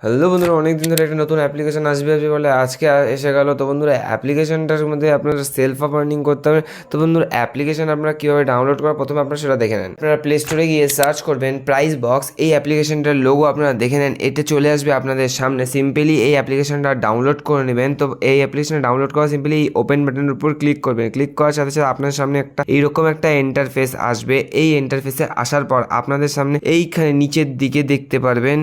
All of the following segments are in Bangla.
হ্যালো বন্ধুরা, অনেক দিন ধরে একটা নতুন অ্যাপ্লিকেশন আসবে বলে আজকে এসে গেল। তো বন্ধুরা, অ্যাপ্লিকেশনটার মধ্যে আপনারা সেলফ অফ আর্নিং করতে হবে। তো বন্ধুরা, অ্যাপ্লিকেশন আপনারা কীভাবে ডাউনলোড করা প্রথমে আপনারা সেটা দেখে নেন। আপনারা প্লে স্টোরে গিয়ে সার্চ করবেন প্রাইস বক্স। এই অ্যাপ্লিকেশনটার লোগো আপনারা দেখে নেন, এটা চলে আসবে আপনাদের সামনে। সিম্পলি এই অ্যাপ্লিকেশনটা ডাউনলোড করে নেবেন। তো এই অ্যাপ্লিকেশনটা ডাউনলোড করা সিম্পলি এই ওপেন বাটনের উপর ক্লিক করবেন। ক্লিক করার সাথে সাথে আপনার সামনে একটা এইরকম একটা ইন্টারফেস আসবে। এই ইন্টারফেসে আসার পর আপনাদের সামনে এইখানে নিচের দিকে দেখতে পারবেন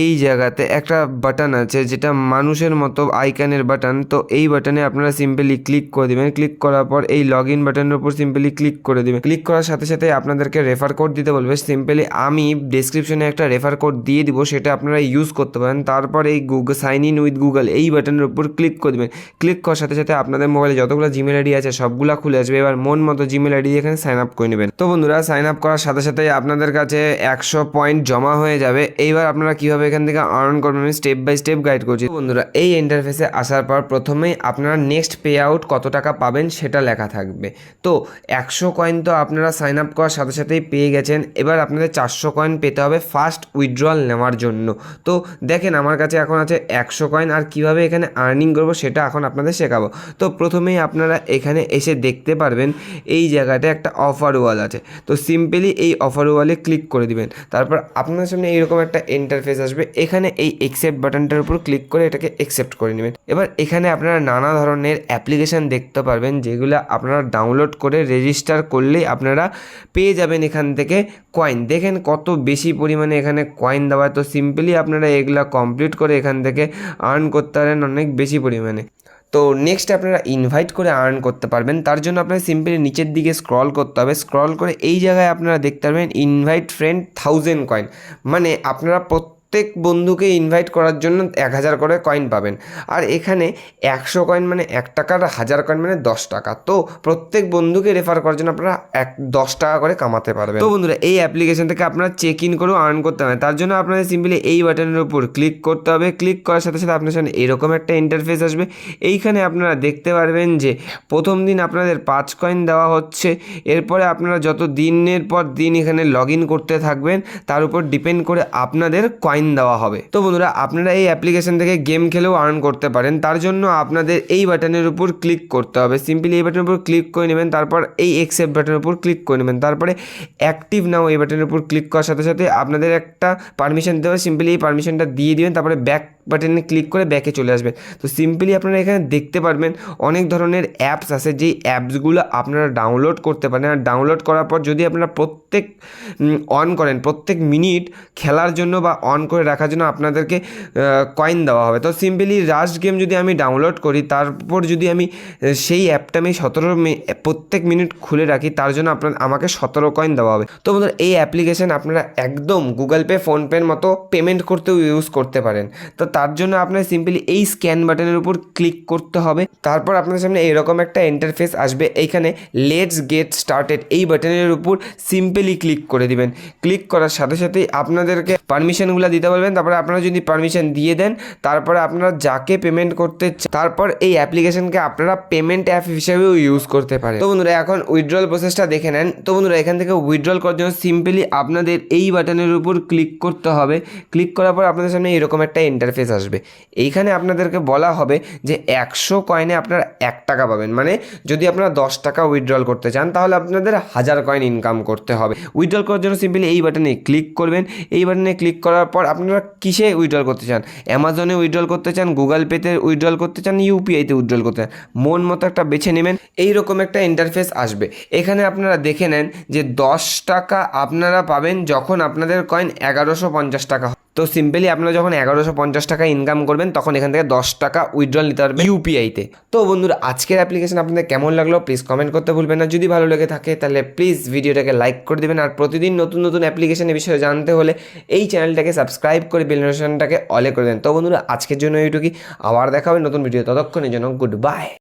এই জায়গাতে একটা বাটন আছে, যেটা মানুষের মতো আইকনের বাটন। তো এই বাটনে আপনারা সিম্পলি ক্লিক করে দিবেন। ক্লিক করার পর এই লগ ইন বাটনের উপর সিম্পলি ক্লিক করে দিবেন। ক্লিক করার সাথে সাথে আপনাদেরকে রেফার কোড দিতে বলবে। সিম্পলি আমি ডেসক্রিপশনে একটা রেফার কোড দিয়ে দিব, সেটা আপনারা ইউজ করতে পারেন। তারপর এই সাইন ইন উইথ গুগল এই বাটনের উপর ক্লিক করে দেবেন। ক্লিক করার সাথে সাথে আপনাদের মোবাইলে যতগুলো জিমেল আইডি আছে সবগুলো খুলে আসবে। এবার মন মতো জিমেল আইডি এখানে সাইন আপ করে নেবেন। তো বন্ধুরা, সাইন আপ করার সাথে সাথে আপনাদের কাছে 100 পয়েন্ট জমা হয়ে যাবে। এইবার আপনারা কীভাবে এখান থেকে আর্ন করবেন আমি স্টেপ বাই স্টেপ গাইড করছি। বন্ধুরা, এই ইন্টারফেসে আসার পর প্রথমেই আপনারা নেক্সট পে আউট কত টাকা পাবেন সেটা লেখা থাকবে। তো 100 কয়েন তো আপনারা সাইন আপ করার সাথে সাথেই পেয়ে গেছেন। এবার আপনাদের 400 কয়েন পেতে হবে ফার্স্ট উইথড্রল নেওয়ার জন্য। তো দেখেন, আমার কাছে এখন আছে 100 কয়েন। আর কিভাবে এখানে আর্নিং করবো সেটা এখন আপনাদের শেখাবো। তো প্রথমেই আপনারা এখানে এসে দেখতে পারবেন এই জায়গাটা একটা অফার ওয়াল আছে। তো সিম্পলি এই অফার ওয়ালে ক্লিক করে দিবেন। তারপর আপনাদের সামনে এইরকম একটা ইন্টারফেস আসবে। এখানে এই অ্যাকসেপ্ট বাটনটার উপর ক্লিক করে এটাকে অ্যাকসেপ্ট করে নেবেন। এবার এখানে আপনারা নানা ধরনের অ্যাপ্লিকেশান দেখতে পারবেন, যেগুলো আপনারা ডাউনলোড করে রেজিস্টার করলেই আপনারা পেয়ে যাবেন এখান থেকে কয়েন। দেখেন কত বেশি পরিমাণে এখানে কয়েন দেওয়া। তো সিম্পলি আপনারা এগুলা কমপ্লিট করে এখান থেকে আর্ন করতে পারেন অনেক বেশি পরিমাণে। তো নেক্সট আপনারা ইনভাইট করে আর্ন করতে পারবেন। তার জন্য আপনারা সিম্পলি নিচের দিকে স্ক্রল করতে হবে। স্ক্রল করে এই জায়গায় আপনারা দেখতে পারবেন ইনভাইট ফ্রেন্ড 1000 কয়েন। মানে আপনারা প্রত্যেক বন্ধুকে ইনভাইট করার জন্য 1000 করে কয়েন পাবেন। আর এখানে 100 কয়েন মানে 1 টাকার, 1000 কয়েন মানে 10 টাকা। তো প্রত্যেক বন্ধুকে রেফার করার জন্য আপনারা 10 টাকা করে কামাতে পারবেন। তো বন্ধুরা, এই অ্যাপ্লিকেশন থেকে আপনারা চেক ইন করেও আর্ন করতে হবে। তার জন্য আপনাদের সিম্পলি এই বাটনের উপর ক্লিক করতে হবে। ক্লিক করার সাথে সাথে আপনার সামনে এরকম একটা ইন্টারফেস আসবে। এইখানে আপনারা দেখতে পারবেন যে প্রথম দিন আপনাদের 5 কয়েন দেওয়া হচ্ছে। এরপরে আপনারা যত দিনের পর দিন এখানে লগ ইন করতে থাকবেন তার উপর ডিপেন্ড করে আপনাদের কয়েন দেওয়া হবে। তো বন্ধুরা, আপনারা এই অ্যাপ্লিকেশন থেকে গেম খেলেও আর্ন করতে পারেন। তার জন্য আপনাদের এই বাটনের উপর ক্লিক করতে হবে। সিম্পলি এই বাটনের উপর ক্লিক করে নেবেন। তারপর এই অ্যাকসেপ্ট বাটনের উপর ক্লিক করে নেবেন। তারপরে অ্যাক্টিভ নাও এই বাটনের উপর ক্লিক করার সাথে সাথে আপনাদের একটা পারমিশন দিতে হবে। সিম্পলি এই পারমিশনটা দিয়ে দিবেন। তারপরে ব্যাক বাটনে ক্লিক করে ব্যাকে চলে আসবেন। তো সিম্পলি আপনারা এখানে দেখতে পারবেন অনেক ধরনের অ্যাপস আছে, যেই অ্যাপসগুলো আপনারা ডাউনলোড করতে পারেন। আর ডাউনলোড করার পর যদি আপনারা প্রত্যেক অন করেন, প্রত্যেক মিনিট খেলার জন্য বা অন করে রাখার জন্য আপনাদেরকে কয়েন দেওয়া হবে। তো সিম্পলি রাস্ট গেম যদি আমি ডাউনলোড করি, তারপর যদি আমি সেই অ্যাপটা আমি প্রত্যেক মিনিট খুলে রাখি, তার জন্য আমাকে 17 কয়েন দেওয়া হবে। তো বন্ধুরা, এই অ্যাপ্লিকেশন আপনারা একদম গুগল পে, ফোনপের মতো পেমেন্ট করতেও ইউজ করতে পারেন। তো তার জন্য আপনার সিম্পলি এই স্ক্যান বাটনের উপর ক্লিক করতে হবে। তারপর আপনার সামনে এরকম একটা ইন্টারফেস আসবে। এইখানে লেটস গেট স্টার্টেড এই বাটনের উপর সিম্পলি ক্লিক করে দিবেন। ক্লিক করার সাথে সাথেই আপনাদেরকে পারমিশনগুলো দিতে বলবেন। তারপরে আপনারা যদি পারমিশন দিয়ে দেন, তারপরে আপনারা যাকে পেমেন্ট করতে তারপর এই অ্যাপ্লিকেশনকে আপনারা পেমেন্ট অ্যাপ হিসেবেও ইউজ করতে পারেন। তো বন্ধুরা, এখন উইথড্রল প্রসেসটা দেখে নেন। তো বন্ধুরা, এখান থেকে উইথড্রল করার জন্য সিম্পলি আপনাদের এই বাটনের উপর ক্লিক করতে হবে। ক্লিক করার পর আপনাদের সামনে এরকম একটা ইন্টারফেস আসবে। এইখানে আপনাদেরকে বলা হবে যে 100 কয়েনে আপনারা 1 টাকা পাবেন। মানে যদি আপনারা 10 টাকা উইথড্রল করতে চান, তাহলে আপনাদের 1000 কয়েন ইনকাম করতে হবে। উইথড্রল করার জন্য সিম্পলি এই বাটনে ক্লিক করবেন। এই বাটনে ক্লিক করার পর আপনারা কিসে উইথড্রল করতে চান, অ্যামাজনে উইথড্রল করতে চান, গুগল পেতে উইথড্রল করতে চান, ইউপিআইতে উইথড্রল করতে চান, মন মতো একটা বেছে নেবেন। এইরকম একটা ইন্টারফেস আসবে। এখানে আপনারা দেখে নেন যে 10 টাকা আপনারা পাবেন যখন আপনাদের কয়েন 1150 টাকা। তো সিম্পলি আপনারা যখন 1150 টাকা ইনকাম করবেন, তখন এখান থেকে 10 টাকা উইথড্রল নিতে পারবেন ইউপিআইতে। তো বন্ধুরা, আজকের অ্যাপ্লিকেশন আপনাদের কেমন লাগলো প্লিজ কমেন্ট করতে ভুলবেন না। যদি ভালো লেগে থাকে তাহলে প্লিজ ভিডিওটাকে লাইক করে দেবেন। আর প্রতিদিন নতুন নতুন অ্যাপ্লিকেশনের বিষয়ে জানতে হলে এই চ্যানেলটাকে সাবস্ক্রাইব করে বেল নোটিফিকেশনটাকে অলে করে দেন। তো বন্ধুরা, আজকের জন্য এইটুকুই। আবার দেখা হবে নতুন ভিডিও। ততক্ষণের জন্য গুড বাই।